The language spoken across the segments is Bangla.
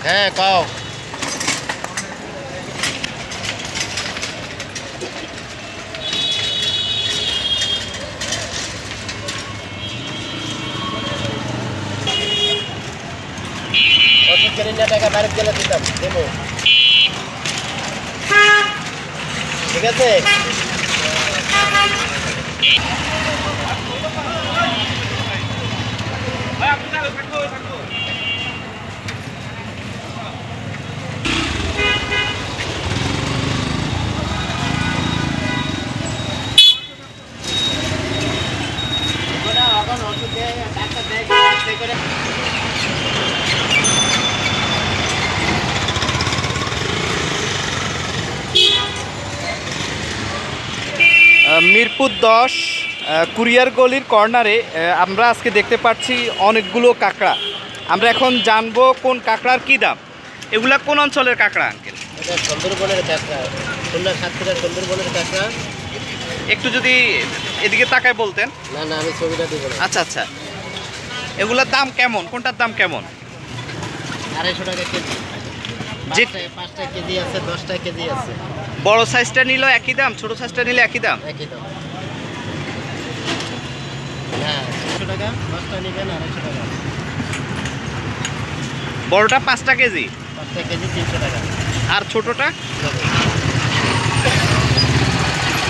হ্যাঁ কাও ওষুধ কিনে নিয়ে টাকা বাইরে গেলে দিতাম দেবো ঠিক আছে মিরপুর 10 কুরিয়ার গলির কর্নারে আমরা আজকে দেখতে পাচ্ছি অনেকগুলো কাঁকড়া। আমরা এখন জানবো কোন কাঁকড়ার কী দাম। এগুলা কোন অঞ্চলের কাঁকড়া আঙ্কেল? এটা সুন্দরবনের কাঁকড়া, খুলনা সাতক্ষীরা সুন্দরবনের কাঁকড়া। একটু যদি এদিকে তাকায় বলতেন। না না আমি ছবিটা দিব না। আচ্ছা আচ্ছা, এগুলার দাম কেমন, কোনটার দাম কেমন? 250 টাকা কেজি। যে 5টা কেজি আছে, 10টা কেজি আছে। বড় সাইজটা নিলেও একই দাম, ছোট সাইজটা নিলে একই দাম? একই দাম। হ্যাঁ 300 টাকা, 10টা নেবেন 250 টাকা। বড়টা 5টা কেজি, 5টা কেজি 300 টাকা। আর ছোটটা?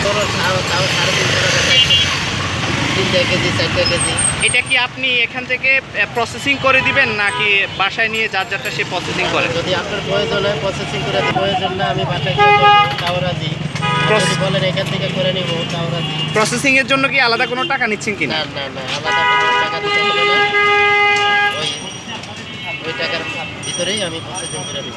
তোর তাও 350 টাকা, 3টা কেজি 4টা কেজি। এটা কি আপনি এখান থেকে প্রসেসিং করে দিবেন নাকি বাসায় নিয়ে যার যারটা সে প্রসেসিং করে? যদি আপনার প্রয়োজন হয় প্রসেসিং করে দিই, প্রয়োজন না আমি বাসায় গিয়ে তাও রাজি। যদি বলেন এখান থেকে করে নিব তাও রাজি। প্রসেসিং এর জন্য কি আলাদা কোনো টাকা নিচ্ছেন কিনা? না না না আলাদা কোনো টাকা দিতে হবে না, ওই টাকার ভিতরেই আমি প্রসেসিং করে দিব।